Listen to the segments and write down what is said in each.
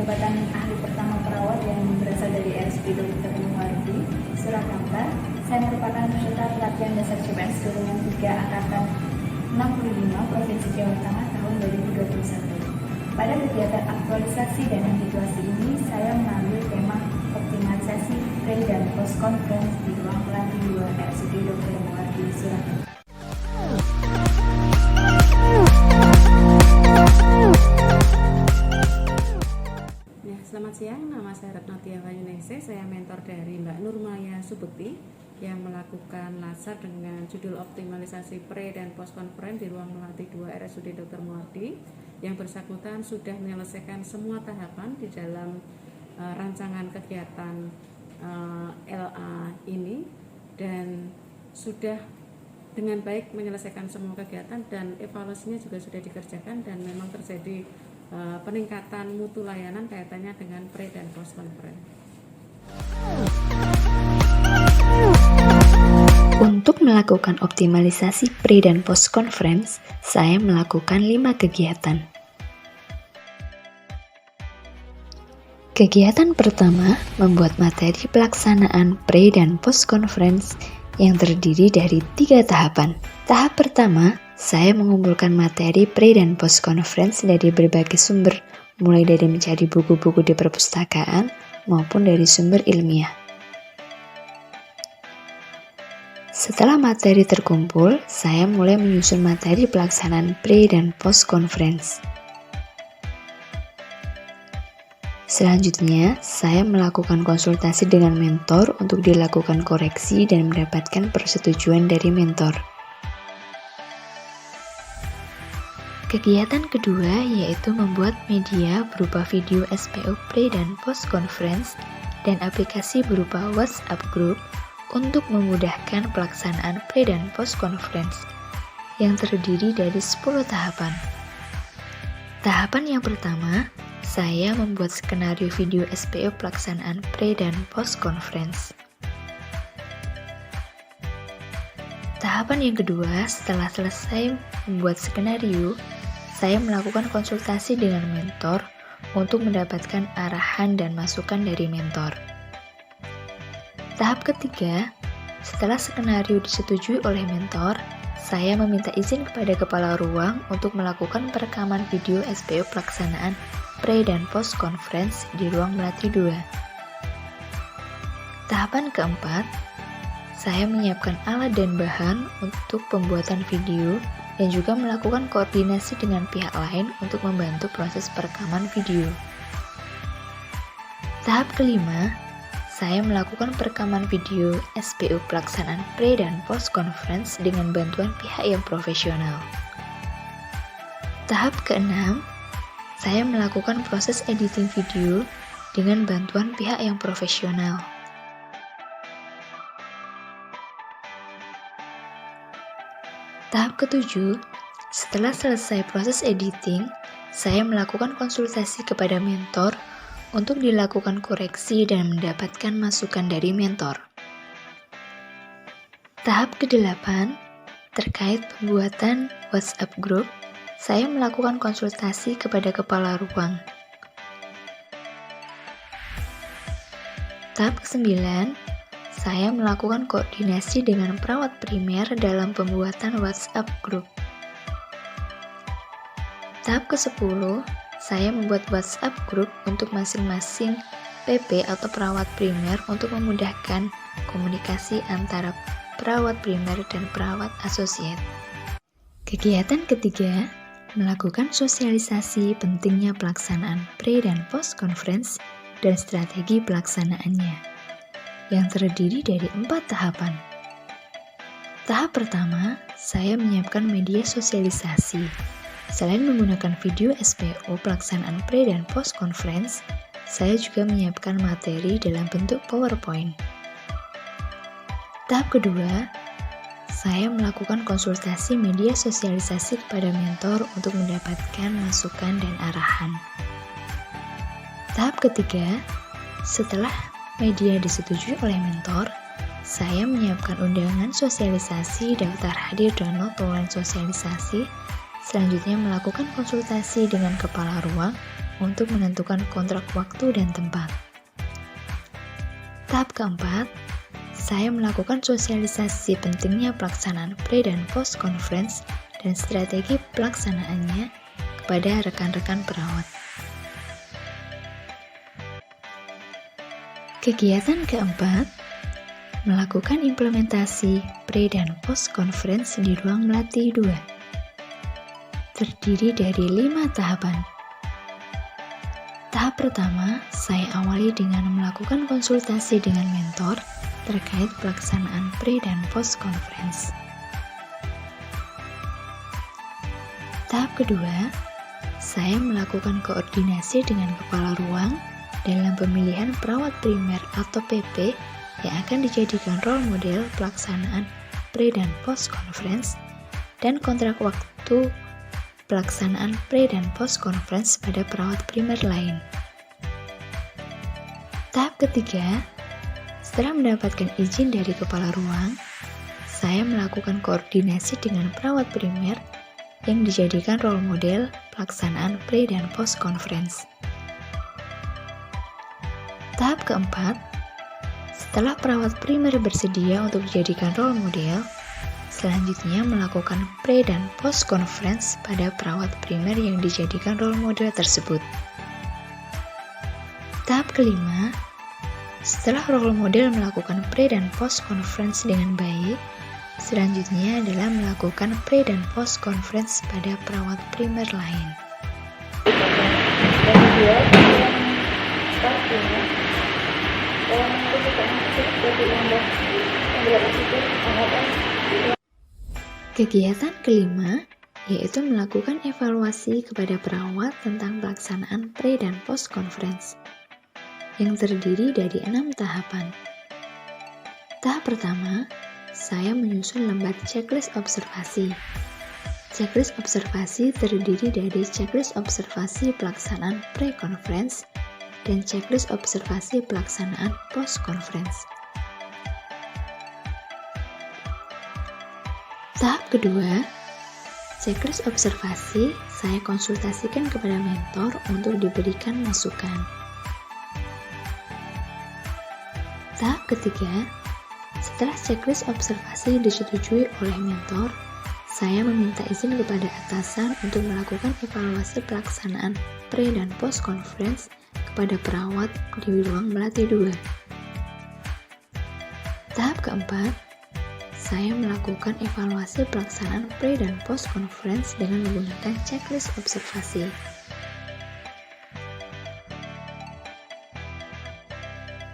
jabatan ahli pertama perawat yang berasal dari RSUD Dr. Muwardi, Surakarta. Saya merupakan peserta pelatihan dasar CPNS golongan 3 angkatan 65 Provinsi Jawa Tengah tahun 2021. Pada kegiatan aktualisasi dan habituasi ini, saya mengambil tema optimalisasi pre dan post conference di ruang pelatih 2 RSUD Dr. Muwardi, Surakarta. Selamat siang, nama saya Retno Tiawayuningsih. Saya mentor dari Mbak Nurmaya Subekti yang melakukan laser dengan judul optimalisasi pre dan post conference di ruang melatih 2 RSUD Dr. Muwardi. Yang bersangkutan sudah menyelesaikan semua tahapan di dalam rancangan kegiatan LA ini dan sudah dengan baik menyelesaikan semua kegiatan dan evaluasinya juga sudah dikerjakan dan memang terjadi peningkatan mutu layanan kaitannya dengan pre dan post conference. Untuk melakukan optimalisasi pre dan post conference, saya melakukan 5 kegiatan. Kegiatan pertama, membuat materi pelaksanaan pre dan post conference yang terdiri dari 3 tahapan. Tahap pertama, saya mengumpulkan materi pre dan post conference dari berbagai sumber, mulai dari mencari buku-buku di perpustakaan maupun dari sumber ilmiah. Setelah materi terkumpul, saya mulai menyusun materi pelaksanaan pre dan post conference. Selanjutnya, saya melakukan konsultasi dengan mentor untuk dilakukan koreksi dan mendapatkan persetujuan dari mentor. Kegiatan kedua yaitu membuat media berupa video SPO pre dan post conference dan aplikasi berupa WhatsApp group untuk memudahkan pelaksanaan pre dan post conference yang terdiri dari 10 tahapan. Tahapan yang pertama, saya membuat skenario video SPO pelaksanaan pre dan post conference. Tahapan yang kedua, setelah selesai membuat skenario, saya melakukan konsultasi dengan mentor untuk mendapatkan arahan dan masukan dari mentor. Tahap ketiga, setelah skenario disetujui oleh mentor, saya meminta izin kepada kepala ruang untuk melakukan perekaman video SPO pelaksanaan pre dan post conference di ruang melatih 2. Tahapan keempat, saya menyiapkan alat dan bahan untuk pembuatan video dan juga melakukan koordinasi dengan pihak lain untuk membantu proses perekaman video. Tahap kelima, saya melakukan perekaman video SPO pelaksanaan pre dan post conference dengan bantuan pihak yang profesional. Tahap keenam, saya melakukan proses editing video dengan bantuan pihak yang profesional. Tahap ketujuh, setelah selesai proses editing, saya melakukan konsultasi kepada mentor untuk dilakukan koreksi dan mendapatkan masukan dari mentor. Tahap ke-8, terkait pembuatan WhatsApp group, saya melakukan konsultasi kepada kepala ruang. Tahap ke-9, saya melakukan koordinasi dengan perawat primer dalam pembuatan WhatsApp group. Tahap ke-10, saya membuat WhatsApp group untuk masing-masing PP atau perawat primer untuk memudahkan komunikasi antara perawat primer dan perawat asosiat. Kegiatan ketiga, melakukan sosialisasi pentingnya pelaksanaan pre dan post conference dan strategi pelaksanaannya yang terdiri dari 4 tahapan. Tahap pertama, saya menyiapkan media sosialisasi. Selain menggunakan video SPO pelaksanaan pre dan post conference, saya juga menyiapkan materi dalam bentuk PowerPoint. Tahap kedua, saya melakukan konsultasi media sosialisasi kepada mentor untuk mendapatkan masukan dan arahan. Tahap ketiga, setelah media disetujui oleh mentor, saya menyiapkan undangan sosialisasi, daftar hadir dan not online sosialisasi, selanjutnya melakukan konsultasi dengan kepala ruang untuk menentukan kontrak waktu dan tempat. Tahap keempat, saya melakukan sosialisasi pentingnya pelaksanaan pre dan post conference dan strategi pelaksanaannya kepada rekan-rekan perawat. Kegiatan keempat, melakukan implementasi pre dan post conference di ruang melatih 2. Terdiri dari 5 tahapan. Tahap pertama, saya awali dengan melakukan konsultasi dengan mentor terkait pelaksanaan pre dan post conference. Tahap kedua, saya melakukan koordinasi dengan kepala ruang dalam pemilihan perawat primer atau PP yang akan dijadikan role model pelaksanaan pre dan post conference dan kontrak waktu pelaksanaan pre dan post conference pada perawat primer lain. Tahap ketiga, setelah mendapatkan izin dari kepala ruang, saya melakukan koordinasi dengan perawat primer yang dijadikan role model pelaksanaan pre dan post conference. Tahap keempat, setelah perawat primer bersedia untuk dijadikan role model, selanjutnya melakukan pre dan post conference pada perawat primer yang dijadikan role model tersebut. Tahap kelima, setelah role model melakukan pre dan post conference dengan baik, selanjutnya adalah melakukan pre dan post conference pada perawat primer lain. Kegiatan kelima yaitu melakukan evaluasi kepada perawat tentang pelaksanaan pre dan post conference yang terdiri dari 6 tahapan. Tahap pertama, saya menyusun lembar checklist observasi. Checklist observasi terdiri dari checklist observasi pelaksanaan pre-conference dan checklist observasi pelaksanaan post-conference. Tahap kedua, checklist observasi saya konsultasikan kepada mentor untuk diberikan masukan. Tahap ketiga, setelah checklist observasi disetujui oleh mentor, saya meminta izin kepada atasan untuk melakukan evaluasi pelaksanaan pre dan post conference kepada perawat di ruang melatih 2. Tahap keempat, saya melakukan evaluasi pelaksanaan pre dan post conference dengan menggunakan checklist observasi.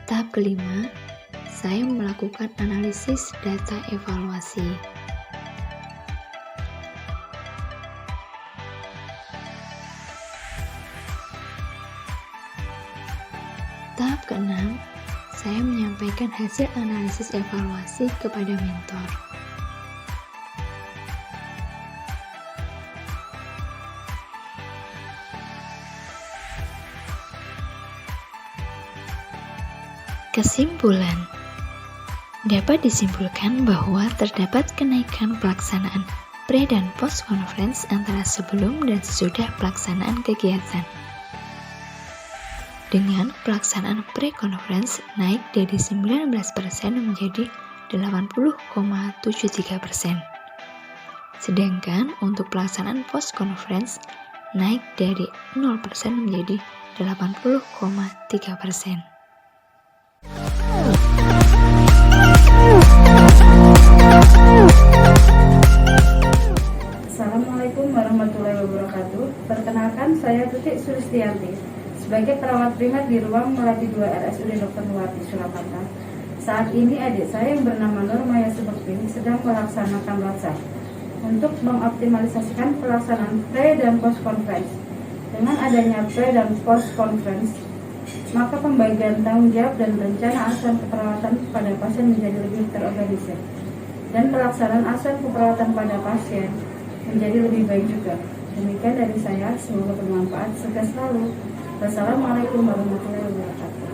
Tahap kelima, saya melakukan analisis data evaluasi. Tahap keenam, saya menyampaikan hasil analisis evaluasi kepada mentor. Kesimpulan, dapat disimpulkan bahwa terdapat kenaikan pelaksanaan pre dan post conference antara sebelum dan sesudah pelaksanaan kegiatan. Dengan pelaksanaan pre-conference naik dari 19% menjadi 80,73%. Sedangkan untuk pelaksanaan post-conference naik dari 0% menjadi 80,3%. Assalamualaikum warahmatullahi wabarakatuh. Perkenalkan, saya Tutik Sulistianti sebagai perawat primer di ruang melatih 2 RSUD Dr. Nuwarti, Surakarta. Saat ini adik saya yang bernama Nur Maya Subekti sedang melaksanakan latsar untuk mengoptimalisasikan pelaksanaan pre dan post conference. Dengan adanya pre dan post conference, maka pembagian tanggung jawab dan rencana asuhan keperawatan pada pasien menjadi lebih terorganisir dan pelaksanaan asuhan keperawatan pada pasien menjadi lebih baik juga. Demikian dari saya, semoga bermanfaat. Sukses selalu. Wassalamualaikum warahmatullahi wabarakatuh.